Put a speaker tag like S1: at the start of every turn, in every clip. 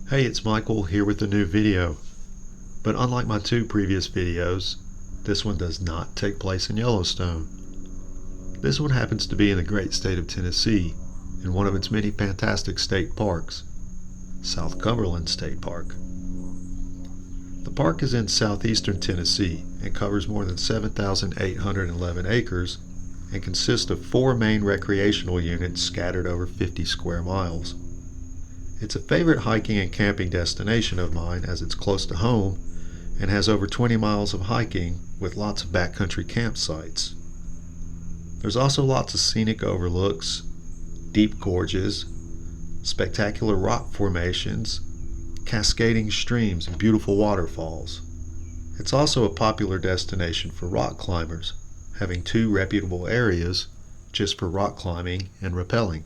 S1: Hey, it's Michael here with a new video. But unlike my two previous videos, this one does not take place in Yellowstone. This one happens to be in the great state of Tennessee, in one of its many fantastic state parks, South Cumberland State Park. The park is in southeastern Tennessee and covers more than 7,811 acres and consists of 4 main recreational units scattered over 50 square miles. It's a favorite hiking and camping destination of mine as it's close to home and has over 20 miles of hiking with lots of backcountry campsites. There's also lots of scenic overlooks, deep gorges, spectacular rock formations, cascading streams, and beautiful waterfalls. It's also a popular destination for rock climbers, having 2 reputable areas just for rock climbing and rappelling.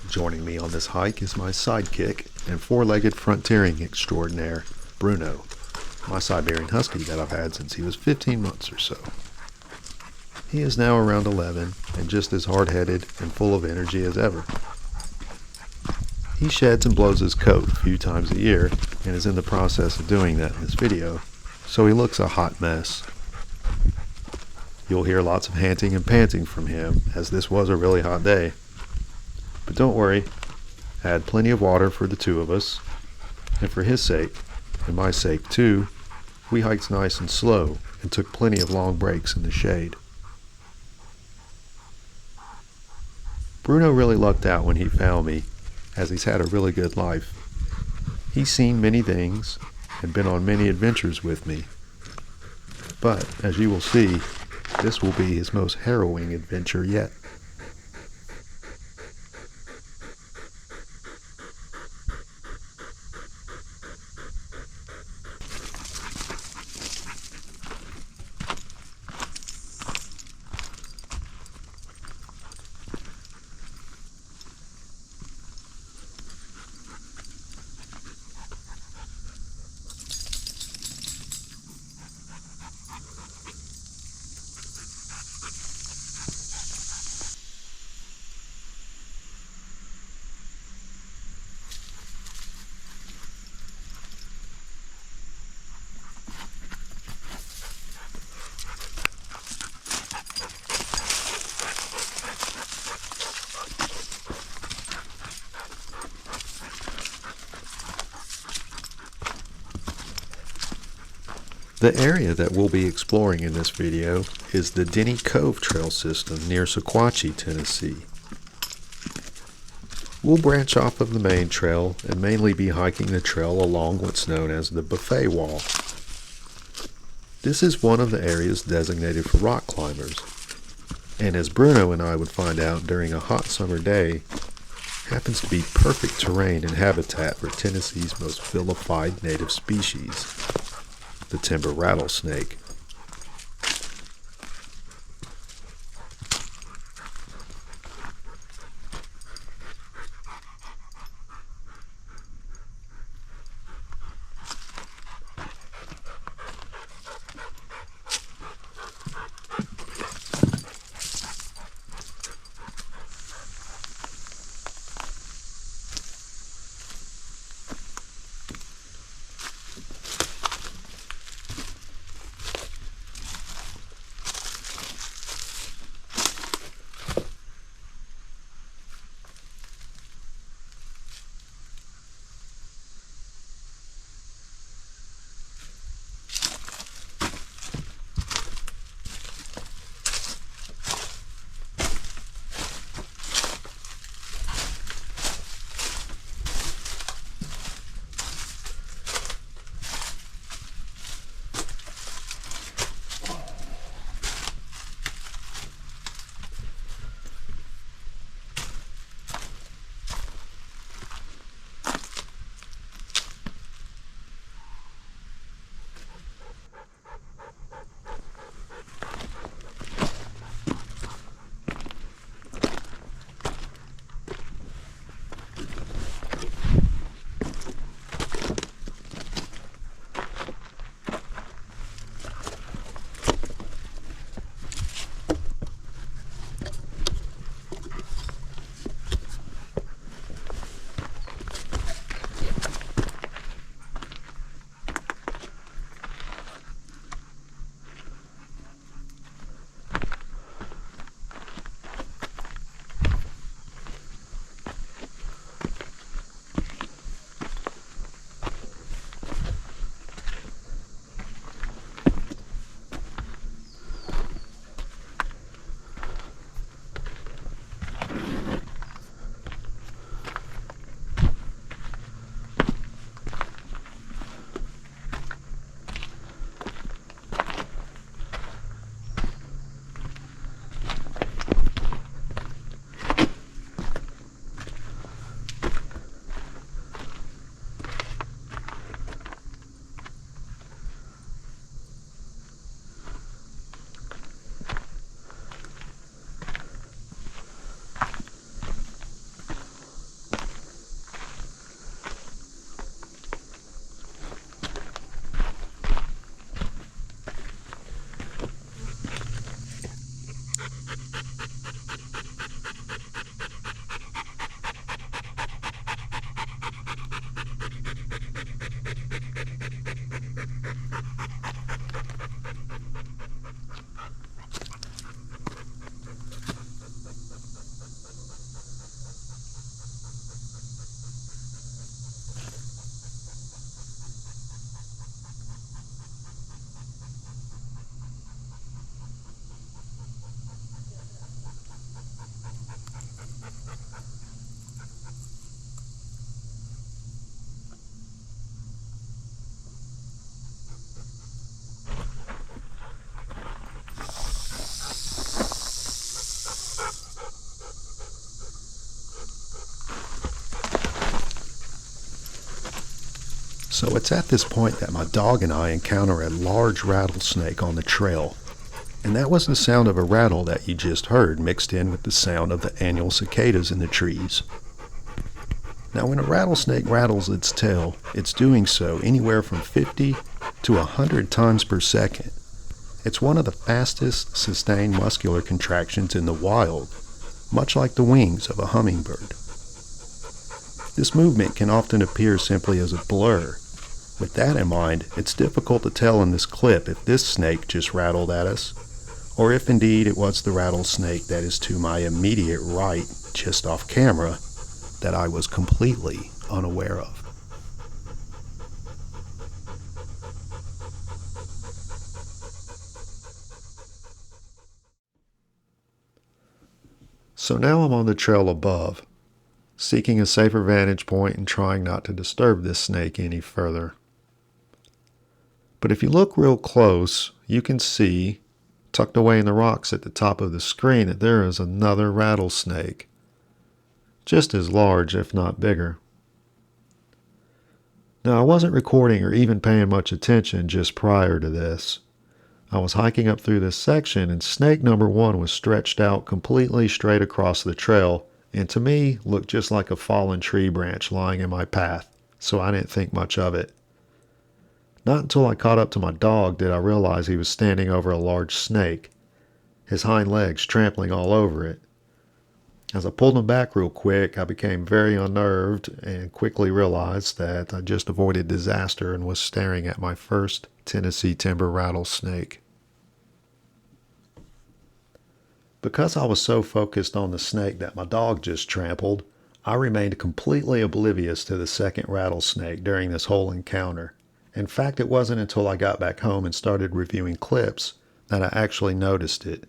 S1: Joining me on this hike is my sidekick and 4-legged frontiering extraordinaire, Bruno, my Siberian Husky that I've had since he was 15 months or so. He is now around 11 and just as hard-headed and full of energy as ever. He sheds and blows his coat a few times a year and is in the process of doing that in this video, so he looks a hot mess. You'll hear lots of panting and panting from him as this was a really hot day. But don't worry, I had plenty of water for the 2 of us, and for his sake, and my sake too, we hiked nice and slow and took plenty of long breaks in the shade. Bruno really lucked out when he found me, as he's had a really good life. He's seen many things and been on many adventures with me. But, as you will see, this will be his most harrowing adventure yet. The area that we'll be exploring in this video is the Denny Cove trail system near Sequatchie, Tennessee. We'll branch off of the main trail and mainly be hiking the trail along what's known as the Buffet Wall. This is one of the areas designated for rock climbers, and as Bruno and I would find out during a hot summer day, happens to be perfect terrain and habitat for Tennessee's most vilified native species, the timber rattlesnake. So it's at this point that my dog and I encounter a large rattlesnake on the trail. And that was the sound of a rattle that you just heard, mixed in with the sound of the annual cicadas in the trees. Now, when a rattlesnake rattles its tail, it's doing so anywhere from 50 to 100 times per second. It's one of the fastest sustained muscular contractions in the wild, much like the wings of a hummingbird. This movement can often appear simply as a blur. With that in mind, it's difficult to tell in this clip if this snake just rattled at us, or if indeed it was the rattlesnake that is to my immediate right, just off camera, that I was completely unaware of. So now I'm on the trail above, seeking a safer vantage point and trying not to disturb this snake any further. But if you look real close, you can see, tucked away in the rocks at the top of the screen, that there is another rattlesnake, just as large if not bigger. Now, I wasn't recording or even paying much attention just prior to this. I was hiking up through this section, and snake number one was stretched out completely straight across the trail, and to me looked just like a fallen tree branch lying in my path, so I didn't think much of it. Not until I caught up to my dog did I realize he was standing over a large snake, his hind legs trampling all over it. As I pulled him back real quick, I became very unnerved and quickly realized that I just avoided disaster and was staring at my first Tennessee timber rattlesnake. Because I was so focused on the snake that my dog just trampled, I remained completely oblivious to the second rattlesnake during this whole encounter. In fact, it wasn't until I got back home and started reviewing clips that I actually noticed it.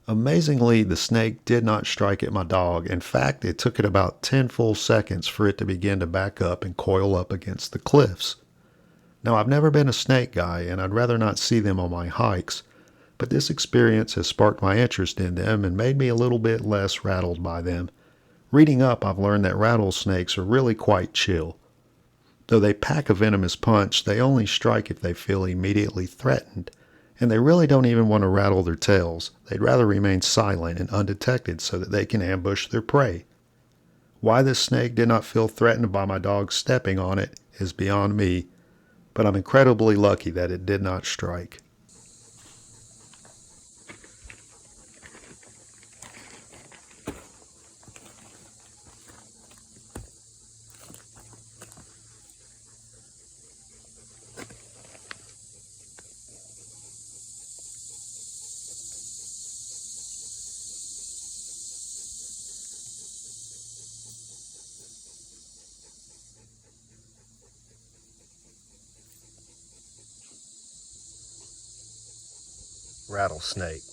S1: Amazingly, the snake did not strike at my dog. In fact, it took it about 10 full seconds for it to begin to back up and coil up against the cliffs. Now, I've never been a snake guy, and I'd rather not see them on my hikes, but this experience has sparked my interest in them and made me a little bit less rattled by them. Reading up, I've learned that rattlesnakes are really quite chill. Though they pack a venomous punch, they only strike if they feel immediately threatened, and they really don't even want to rattle their tails. They'd rather remain silent and undetected so that they can ambush their prey. Why this snake did not feel threatened by my dog stepping on it is beyond me, but I'm incredibly lucky that it did not strike. Rattlesnake.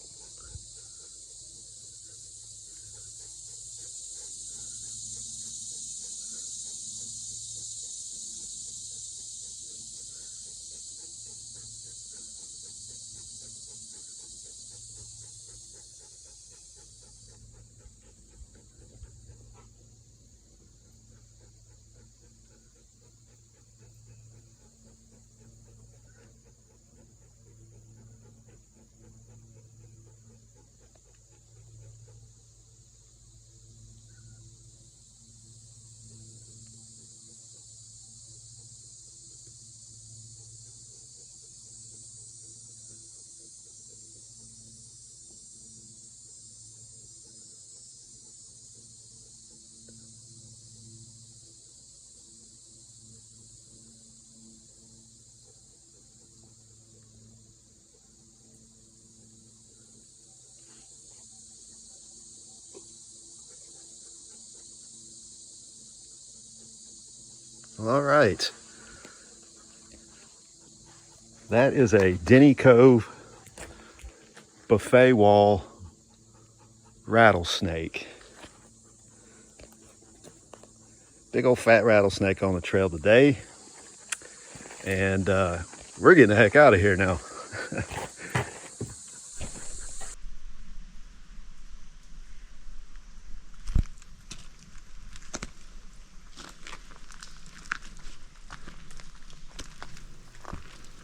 S1: All right. That is a Denny Cove buffet wall rattlesnake. Big old fat rattlesnake on the trail today. And we're getting the heck out of here now.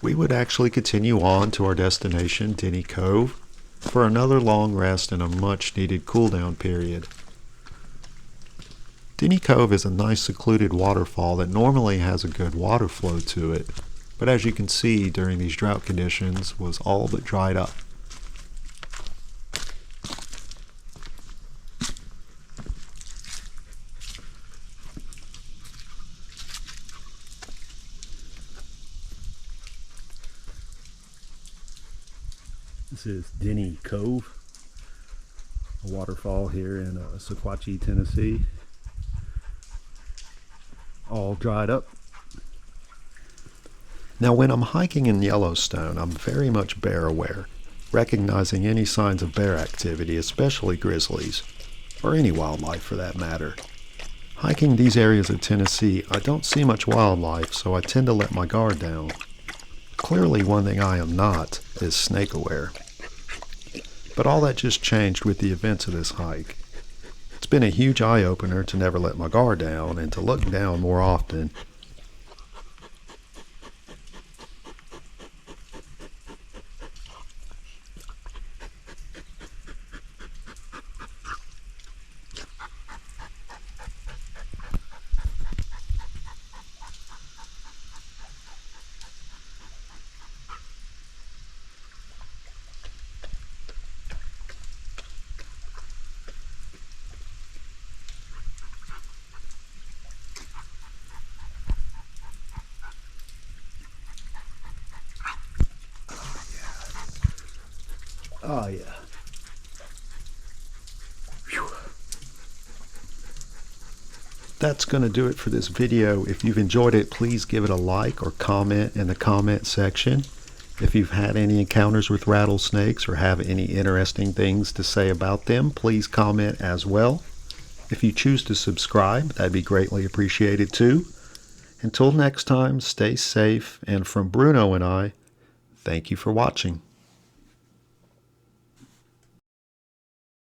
S1: we would actually continue on to our destination, Denny Cove, for another long rest and a much needed cool down period. Denny Cove is a nice secluded waterfall that normally has a good water flow to it, but as you can see during these drought conditions was all but dried up. This is Denny Cove, a waterfall here in Sequatchie, Tennessee. All dried up. Now when I'm hiking in Yellowstone, I'm very much bear aware, recognizing any signs of bear activity, especially grizzlies, or any wildlife for that matter. Hiking these areas of Tennessee, I don't see much wildlife, so I tend to let my guard down. Clearly one thing I am not is snake aware. But all that just changed with the events of this hike. It's been a huge eye-opener to never let my guard down and to look down more often. Oh yeah. Whew. That's going to do it for this video. If you've enjoyed it, please give it a like or comment in the comment section. If you've had any encounters with rattlesnakes or have any interesting things to say about them, please comment as well. If you choose to subscribe, that'd be greatly appreciated too. Until next time, stay safe, and from Bruno and I, thank you for watching.